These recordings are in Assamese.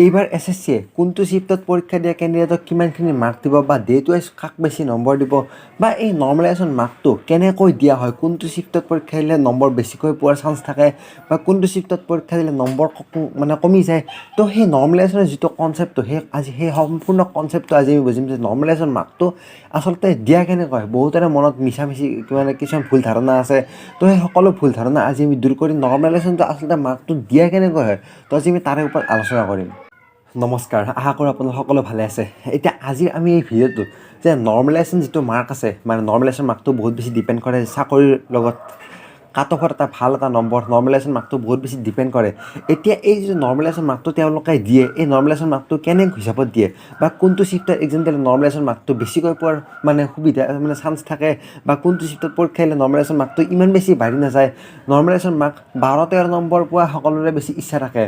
এইবাৰ এছএছচিয়ে কোনটো শিফ্টত পৰীক্ষা দিয়া কেণ্ডিডেটক কিমানখিনি মাৰ্ক দিব বা ডেট ৱাইজ কাক বেছি নম্বৰ দিব বা এই নৰ্মেলাইজেশ্যন মাৰ্কটো কেনেকৈ দিয়া হয়, কোনটো শিফ্টত পৰীক্ষা দিলে নম্বৰ বেছিকৈ পোৱাৰ চান্স থাকে বা কোনটো শিফ্টত পৰীক্ষা দিলে নম্বৰ কমি যায়। তো সেই নৰ্মেলাইজেশ্যনৰ যিটো কনচেপ্টটো সেই সম্পূৰ্ণ কনচেপ্টটো আজি আমি বুজিম যে নৰ্মেলাইজেশ্যন মাৰ্কটো আচলতে দিয়া কেনেকৈ। বহুতৰে মনত মিছামিছি কিছুমান ভুল ধাৰণা আছে। তো সেই সকলো ভুল ধাৰণা আজি আমি দূৰ কৰি নৰ্মেলাইজেশ্যনটো আচলতে মাৰ্কটো দিয়া কেনেকৈ হয়, তো আজি আমি তাৰে ওপৰত আলোচনা কৰিম। নমস্কাৰ, আশা কৰোঁ আপোনালোক সকলো ভালে আছে। এতিয়া আজি আমি এই ভিডিঅ'টোত যে নৰ্মেলাইজেশ্যন যিটো মাৰ্ক আছে, মানে নৰ্মেলাইজেশ্যন মাৰ্কটো বহুত বেছি ডিপেণ্ড কৰে চাকৰিৰ লগত কাট অফৰ ভাল এটা নম্বৰ। নৰ্মেলাইজেশ্যন মাৰ্কটো বহুত বেছি ডিপেণ্ড কৰে। এতিয়া এই যিটো নৰ্মেলাইজেশ্যন মাৰ্কটো তেওঁলোকে দিয়ে, এই নৰ্মেলাইজেশ্যন মাৰ্কটো কেনে হিচাপত দিয়ে বা কোনটো শিফ্টত এক্সাম দিলে নৰ্মেলাইজেশ্যন মাৰ্কটো বেছিকৈ পোৱাৰ সুবিধা চান্স থাকে বা কোনটো শিফ্টত পৰীক্ষা দিলে নৰ্মেলাইজেশ্যন মাৰ্কটো ইমান বেছি বাঢ়ি নাযায়। নৰ্মেলাইজেশ্যন মাৰ্ক 12-13 নম্বৰ পোৱা সকলোৰে বেছি ইচ্ছা থাকে।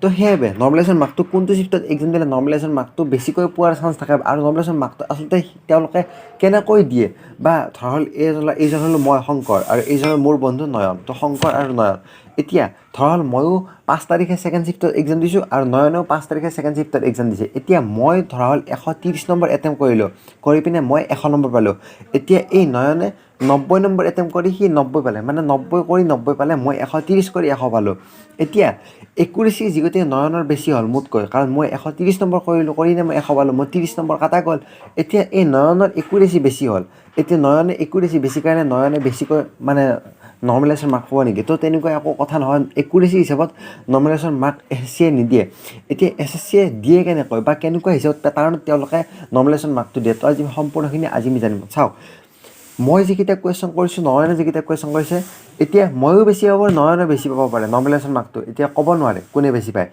তো সেইবাবে নৰ্মেলাইজেশ্যন মাৰ্কটো কোনটো শিফ্টত এক্সাম দিলে নৰ্মেলাইজেশ্যন মাৰ্কটো বেছিকৈ পোৱাৰ চান্স থাকে আৰু নৰ্মেলাইজেশ্যন মাৰ্কটো আচলতে তেওঁলোকে কেনেকৈ দিয়ে বা ধৰা হ'ল এইজন হ'ল মই শংকৰ আৰু এইজন হ'ল মোৰ বন্ধু নয়ন। তো শংকৰ আৰু নয়ন, এতিয়া ধৰা হ'ল ময়ো 5 তাৰিখে ছেকেণ্ড শিফ্টত এক্সাম দিছোঁ আৰু নয়নেও 5 তাৰিখে ছেকেণ্ড শিফ্টত এক্সাম দিছে। এতিয়া মই ধৰা হ'ল 130 নম্বৰ এটেম্প কৰিলোঁ, কৰি পিনে মই 100 নম্বৰ পালোঁ। এতিয়া এই নয়নে 90 নম্বৰ এটেম্প কৰি সি 90 পালে, 90 কৰি 90 পালে, মই 130 কৰি 100 পালোঁ। এতিয়া একুৰেচি যিগতে নয়নৰ বেছি হ'ল মোতকৈ, কাৰণ মই 130 নম্বৰ কৰিলোঁ, কৰিনে মই 100 পালোঁ, মই 30 নম্বৰ কাটা গ'ল। এতিয়া এই নয়নৰ একুৰেচি বেছি হ'ল। এতিয়া নয়নে একুৰেচি বেছি কাৰণে নয়নে বেছিকৈ নৰ্মেলাইজেশ্যন মাৰ্ক পাব নেকি? তো তেনেকুৱা একো কথা নহয়। একুৰেচি হিচাপত নৰ্মেলাইজেশ্যন মাৰ্ক এছএছচিয়ে নিদিয়ে। এতিয়া এছএছচিয়ে দিয়ে কেনেকৈ বা কেনেকুৱা হিচাপত পেটাৰ্ণত তেওঁলোকে নৰ্মেলাইজেশ্যন মাৰ্কটো দিয়ে, তো আজি সম্পূৰ্ণখিনি আজি আমি জানিম। চাওক, মই যিকেইটা কুৱেশ্যন কৰিছোঁ, নয়নে যিকেইটা কুৱেশ্যন কৰিছে, এতিয়া ময়ো বেছি পাব পাৰে, নয়নে বেছি পাব পাৰে নৰ্মেলাইজেশ্যন মাৰ্কটো। এতিয়া ক'ব নোৱাৰে কোনে বেছি পায়।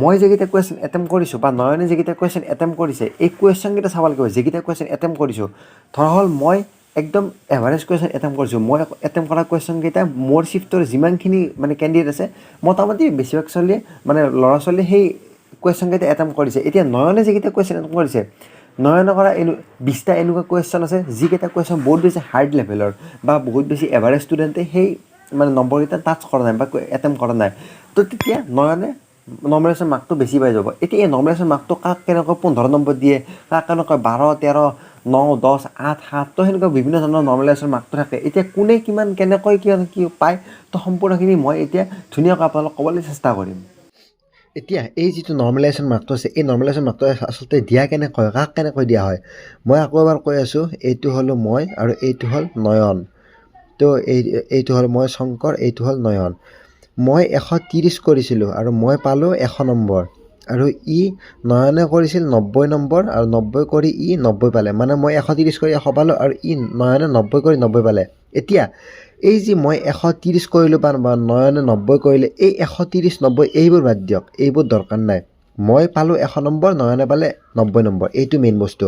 মই যিকেইটা কুৱেশ্যন এটেম্প কৰিছোঁ বা নয়নে যিকেইটা কুৱেশ্যন এটেম্প কৰিছে, এই কুৱেশ্যনকেইটা চাব লাগিব। যিকেইটা কুৱেশ্যন এটেম্প কৰিছোঁ, ধৰা হ'ল মই একদম এভাৰেজ কুৱেশ্যন এটেম্প কৰিছোঁ। মই এটেম্প কৰা কুৱেশ্যনকেইটা মোৰ শিফ্টৰ যিমানখিনি কেণ্ডিডেট আছে, মোটামুটি বেছিভাগ ছোৱালীয়ে ল'ৰা ছোৱালীয়ে সেই কুৱেশ্যনকেইটা এটেম্প কৰিছে। এতিয়া নয়নে যিকেইটা কুৱেশ্যন এটেম্প কৰিছে, নয়নে কৰা 20টা এনেকুৱা কুৱেশ্যন আছে যিকেইটা কুৱেশ্যন বহুত বেছি হাৰ্ড লেভেলৰ বা বহুত বেছি এভাৰেজ ষ্টুডেণ্টে সেই নম্বৰকেইটা টাচ কৰা নাই বা এটেম্প কৰা নাই। তো তেতিয়া নয়নে নৰ্মেলাইজেশ্যন মাৰ্কটো বেছি পাই যাব। এতিয়া এই নৰ্মেলাইজেশ্যন মাৰ্কটো কাক কেনেকৈ 15 নম্বৰ দিয়ে, কাক কেনেকৈ 12, 13, 9, 10, 8, 7, তো সেনেকুৱা বিভিন্ন ধৰণৰ নৰ্মেলাইজেশ্যন মাৰ্কটো থাকে। এতিয়া কোনে কিমান কেনেকৈ কি পায়, তো সম্পূৰ্ণখিনি মই এতিয়া ধুনীয়াকৈ আপোনালোকক ক'বলৈ চেষ্টা কৰিম। এতিয়া এই যিটো নৰ্মেলাইজেশ্যন মাৰ্কটো আছে, এই নৰ্মেলাইজেশ্যন মাৰ্কটো আচলতে দিয়া কেনেকৈ হয়, কাক কেনেকৈ দিয়া হয়, মই আকৌ এবাৰ কৈ আছোঁ। এইটো হ'ল মই আৰু এইটো হ'ল নয়ন। তো এইটো হ'ল মই শংকৰ, এইটো হ'ল নয়ন। মই 130 কৰিছিলোঁ আৰু মই পালোঁ 100 নম্বৰ, আৰু নয়নে কৰিছিল 90 নম্বৰ আৰু 90 কৰি 90 পালে, মই 130 কৰি 100 পালোঁ আৰু নয়নে 90 কৰি 90 পালে। এতিয়া এই যে মই 130 কৰিলোঁ বা নয়নে 90 কৰিলে, এই 130, 90 এইবোৰ বাদ দিয়ক, এইবোৰ দৰকাৰ নাই। মই পালোঁ 100 নম্বৰ, নয়নে পালে 90 নম্বৰ, এইটো মেইন বস্তু।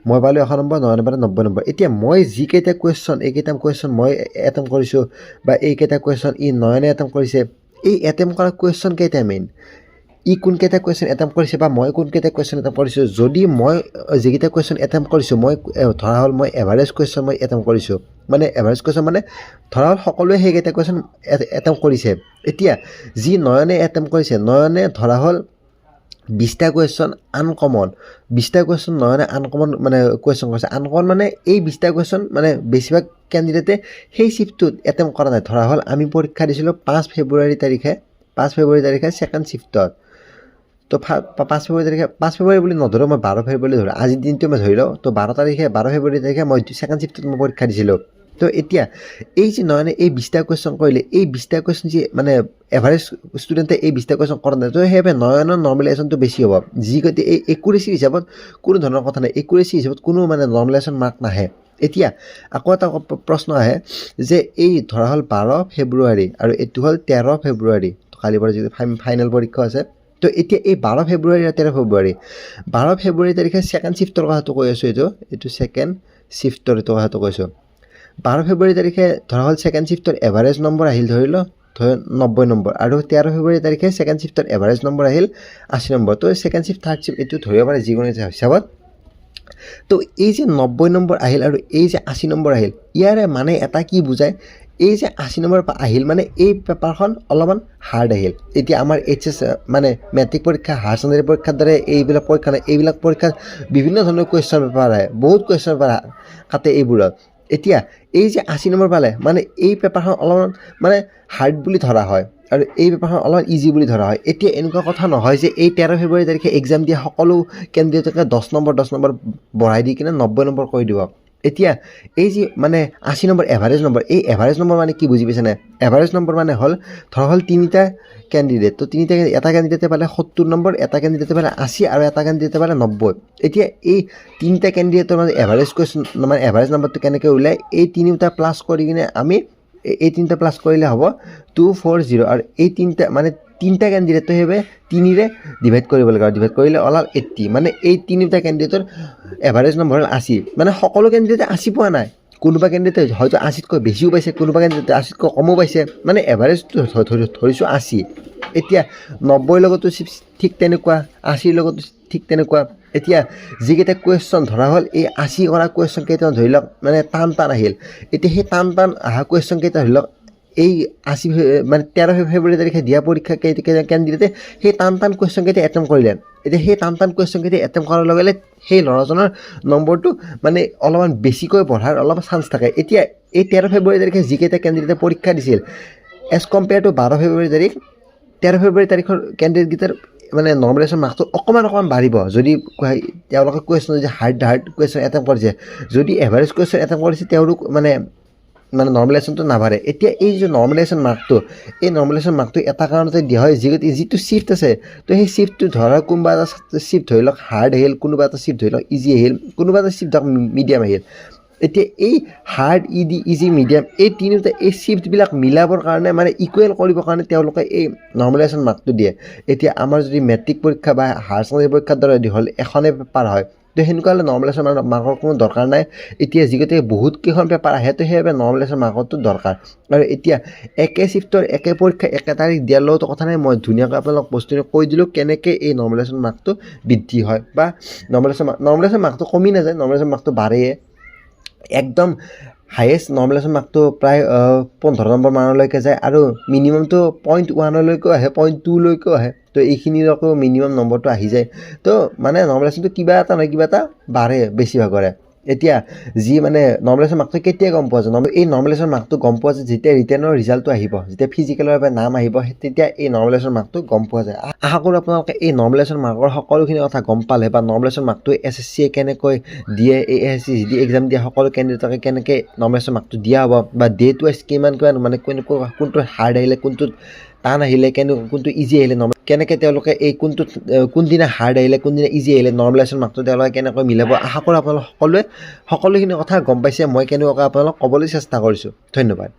মই পালোঁ 100 নম্বৰ, নয়নে পালে 90 নম্বৰ। এতিয়া মই যিকেইটা কুৱেশ্যন, এইকেইটা কুৱেশ্যন মই এটেম্প কৰিছোঁ বা এইকেইটা কুৱেশ্যন নয়নে এটেম্প কৰিছে, এই এটেম্প কৰা কুৱেশ্যন কেইটা মেইন, কোনকেইটা কুৱেশ্যন এটেম্প কৰিছে বা মই কোনকেইটা কুৱেশ্যন এটেম্প কৰিছোঁ। যদি মই যিকেইটা কুৱেশ্যন এটেম্প কৰিছোঁ, মই ধৰা হ'ল মই এভাৰেজ কুৱেশ্যন মই এটেম্প কৰিছোঁ, এভাৰেজ কুৱেশ্যন ধৰা হ'ল সকলোৱে সেইকেইটা কুৱেশ্যন এটেম্প কৰিছে। এতিয়া যি নয়নে এটেম্প কৰিছে, নয়নে ধৰা হ'ল 20টা কুৱেশ্যন আনকমন, 20টা কুৱেশ্যন নয়নে আনকমন কুৱেশ্যন কৰিছে। আনকমন এই 20টা কুৱেশ্যন বেছিভাগ কেণ্ডিডেটে সেই শিফ্টটোত এটেম্প কৰা নাই। ধৰা হ'ল আমি পৰীক্ষা দিছিলোঁ 5 ফেব্ৰুৱাৰী তাৰিখে ছেকেণ্ড শিফ্টত। তো 5 ফেব্ৰুৱাৰী বুলি নধৰোঁ, মই 12 ফেব্ৰুৱাৰী ধৰোঁ, আজিৰ দিনটো মই ধৰি লওঁ। তো 12 ফেব্ৰুৱাৰী তাৰিখে মই ছেকেণ্ড শিফ্টত মই পৰীক্ষা দিছিলোঁ। তো এতিয়া এই যে নয়নে এই 20টা কুৱেশ্যন কৰিলে, এই 20টা কুৱেশ্যন যি এভাৰেজ ষ্টুডেণ্টে এই 20টা কুৱেশ্যন কৰা নাই, তো সেইবাবে নয়নৰ নৰ্মেলাইজেশ্যনটো বেছি হ'ব। যিগতে এই একুৰেচি হিচাপত কোনো ধৰণৰ কথা নাই, একুৰেচি হিচাপত কোনো নৰ্মেলাইজেশ্যন মাৰ্ক নাহে। এতিয়া আকৌ এটা প্ৰশ্ন আহে যে এই ধৰা হ'ল 12 ফেব্ৰুৱাৰী আৰু এইটো হ'ল 13 ফেব্ৰুৱাৰী, কালিৰ পৰা যিটো ফাইনেল পৰীক্ষা আছে। তো এতিয়া এই 12 ফেব্ৰুৱাৰী আৰু 13 ফেব্ৰুৱাৰী, 12 ফেব্ৰুৱাৰী তাৰিখে ছেকেণ্ড শিফ্টৰ কথাটো কৈ আছোঁ। এইটো ছেকেণ্ড শিফ্টৰ কথাটো কৈছোঁ। 12 ফেব্ৰুৱাৰী তাৰিখে ধৰা হ'ল ছেকেণ্ড শিফ্টৰ এভাৰেজ নম্বৰ আহিল ধৰি লওঁ 90 নম্বৰ, আৰু 13 ফেব্ৰুৱাৰী তাৰিখে ছেকেণ্ড শিফ্টৰ এভাৰেজ নম্বৰ আহিল 80 নম্বৰ। তো ছেকেণ্ড শিফ্ট, থাৰ্ড শিফ্ট এইটো ধৰিব পাৰে যিকোনো হিচাপত। তো এই যে 90 নম্বৰ আহিল আৰু এই যে 80 নম্বৰ আহিল, ইয়াৰে এটা কি বুজায়, এই যে 80 নম্বৰ আহিল মানে এই পেপাৰখন অলপমান হাৰ্ড আহিল। এতিয়া আমাৰ HS মানে মেট্ৰিক পৰীক্ষা হায়াৰ ছেকেণ্ডেৰী পৰীক্ষাৰ দৰে এইবিলাক পৰীক্ষা নাই, এইবিলাক পৰীক্ষাত বিভিন্ন ধৰণৰ কুৱেশ্যন পেপাৰ আহে, বহুত কুৱেশ্যন পেপাৰ কাটে এইবোৰত। এতিয়া এই যে 80 নম্বৰ পালে মানে এই পেপাৰখন অলপমান মানে হাৰ্ড বুলি ধৰা হয় আৰু এই পেপাৰখন অলপমান ইজি বুলি ধৰা হয়। এতিয়া এনেকুৱা কথা নহয় যে এই 13 ফেব্ৰুৱাৰী তাৰিখে এক্সাম দিয়া সকলো কেণ্ডিডেটকে 10 নম্বৰ বঢ়াই দি কিনে 90 নম্বৰ কৰি দিব। এতিয়া এই যে মানে 80 নম্বৰ এভাৰেজ নম্বৰ, এই এভাৰেজ নম্বৰ মানে কি বুজি পাইছেনে? এভাৰেজ নম্বৰ মানে ধৰা হ'ল তিনিটা কেণ্ডিডেট, তো এটা কেণ্ডিডেটে পালে 70 নম্বৰ, এটা কেণ্ডিডেটে পালে 80 আৰু এটা কেণ্ডিডেটে পালে 90। এতিয়া এই তিনিটা কেণ্ডিডেটৰ মানে এভাৰেজ কুৱেশ্যন মানে এভাৰেজ নম্বৰটো কেনেকৈ ওলায়, এই তিনিটা প্লাছ কৰি কিনে আমি এই তিনিটা প্লাছ কৰিলে হ'ব 240 আৰু এই তিনিটা কেণ্ডিডেটৰ সেইবাবে 3ৰে ডিভাইড কৰিব লাগে আৰু ডিভাইড কৰিলে ওলাল 80। মানে এই তিনিটা কেণ্ডিডেটৰ এভাৰেজ নম্বৰ হ'ল 80। মানে সকলো কেণ্ডিডেটে 80 পোৱা নাই, কোনোবা কেণ্ডিডেটে হয়তো 80তকৈ বেছিও পাইছে, কোনোবা কেণ্ডিডেটে 80তকৈ কমো পাইছে, মানে এভাৰেজটো ধৰিছোঁ 80। এতিয়া 90ৰ লগতো ঠিক তেনেকুৱা, 80ৰ লগতো ঠিক তেনেকুৱা। এতিয়া যিকেইটা কুৱেশ্যন ধৰা হ'ল এই 80 কৰা কুৱেশ্যন কেইটা ধৰি লওক মানে টান আহিল। এতিয়া সেই টান অহা কুৱেশ্যন কেইটা ধৰি লওক এই 80 মানে 13 ফেব্ৰুৱাৰী তাৰিখে দিয়া পৰীক্ষা কেণ্ডিডেটে সেই টান কুৱেশ্যন কেইটা এটেম্প কৰিলে। এতিয়া সেই টান কুৱেশ্যন কেইটা এটেম্প কৰাৰ লগে লগে সেই ল'ৰাজনৰ নম্বৰটো মানে অলপমান বেছিকৈ বঢ়াৰ অলপ চান্স থাকে। এতিয়া এই 13 ফেব্ৰুৱাৰী তাৰিখে যিকেইটা কেণ্ডিডেটে পৰীক্ষা দিছিল এজ কম্পেয়াৰ টু 12 ফেব্ৰুৱাৰী তাৰিখ, 13 ফেব্ৰুৱাৰী তাৰিখৰ কেণ্ডিডেটকেইটাৰ মানে নৰ্মেলাইজেশ্যন মাৰ্কটো অকণমান বাঢ়িব যদি তেওঁলোকে কুৱেশ্যন যদি হাৰ্ড কুৱেশ্যন এটেম্প কৰিছে। যদি এভাৰেজ কুৱেশ্যন এটেম্প কৰিছে তেওঁলোক মানে নৰ্মেলাইজেশ্যনটো নাবাঢ়ে। এতিয়া এই যে নৰ্মেলাইজেশ্যন মাৰ্কটো, এই নৰ্মেলাইজেশ্যন মাৰ্কটো এটা কাৰণতে দিয়া হয় যিটো শ্বিফ্ট আছে, তো সেই শ্বিফ্টটো ধৰা কোনোবা এটা শ্বিফ্ট ধৰি লওক হাৰ্ড আহিল, কোনোবা এটা শ্বিফ্ট ধৰি লওক ইজি আহিল, কোনোবা এটা শ্বিফ্ট ধৰক মিডিয়াম আহিল। এতিয়া এই হাৰ্ড ইজি মিডিয়াম এই তিনিটা এই শ্বিফ্টবিলাক মিলাবৰ কাৰণে মানে ইকুৱেল কৰিবৰ কাৰণে তেওঁলোকে এই নৰ্মেলাইজেশ্যন মাৰ্কটো দিয়ে। এতিয়া আমাৰ যদি মেট্ৰিক পৰীক্ষা বা হায়াৰ ছেকেণ্ডেৰী পৰীক্ষাৰ দৰে হ'ল এখনেই পেপাৰ হয়, তো সেনেকুৱা হ'লে নৰ্মেলাইজেশ্যন মাৰ্কৰ কোনো দৰকাৰ নাই। এতিয়া যিগতে বহুতকেইখন পেপাৰ আহে তো সেইবাবে নৰ্মেলাইজেশ্যন মাৰ্কৰটো দৰকাৰ। আৰু এতিয়া একে শ্বিফ্টৰ একে পৰীক্ষা একে তাৰিখ দিয়াৰ লগতো কথা নাই, মই ধুনীয়াকৈ আপোনালোক বস্তুটো কৈ দিলোঁ কেনেকৈ এই নৰ্মেলাইজেশ্যন মাৰ্কটো বৃদ্ধি হয় বা নৰ্মেলাইজেশ্যন মাৰ্কটো কমি নাযায়, নৰ্মেলাইজেশ্যন মাৰ্কটো বাঢ়ে। একদম হায়েষ্ট নৰ্মেলাইজেশ্যন মাৰ্কটো প্ৰায় 15 নম্বৰ মানলৈকে যায় আৰু মিনিমামটো 0.1লৈকেও আহে, 0.2লৈকেও আহে। তো এইখিনিলৈকেও মিনিমাম নম্বৰটো আহি যায়। তো মানে নৰ্মেলাইজেশ্যনটো কিবা এটা নহয় কিবা এটা বাঢ়ে বেছিভাগৰে। এতিয়া যি মানে নৰ্মেলাইজেশ্যন মাৰ্কটো কেতিয়া গম পোৱা যায়, এই নৰ্মেলাইজেশ্যন মাৰ্কটো গম পোৱা যায় যেতিয়া ৰিটেনৰ ৰিজাল্টটো আহিব, যেতিয়া ফিজিকেলৰ বাবে নাম আহিব, তেতিয়া এই নৰ্মেলাইজেশ্যন মাৰ্কটো গম পোৱা যায়। আশা কৰোঁ আপোনালোকে এই নৰ্মেলাইজেশ্যন মাৰ্কৰ সকলোখিনি কথা গম পালে বা নৰ্মেলাইজেশ্যন মাৰ্কটো SSCয়ে কেনেকৈ দিয়ে, এই SSC যদি এক্সাম দিয়া সকলো কেণ্ডিডেটকে কেনেকৈ নৰ্মেলাইজেশ্যন মাৰ্কটো দিয়া হ'ব বা ডেট ৱাইজ কিমান মানে কোনটো হাৰ্ড আহিলে, কোনটোত টান আহিলে, কোনটো ইজি আহিলে, কেনেকৈ তেওঁলোকে এই কোনদিনা হাৰ্ড আহিলে কোনদিনা ইজি আহিলে নৰ্মেলাইজেশ্যন মাৰ্কটো তেওঁলোকে কেনেকৈ মিলাব। আশা কৰোঁ আপোনালোক সকলোখিনি কথা গম পাইছে, মই কেনেকুৱাকৈ আপোনালোক ক'বলৈ চেষ্টা কৰিছোঁ। ধন্যবাদ।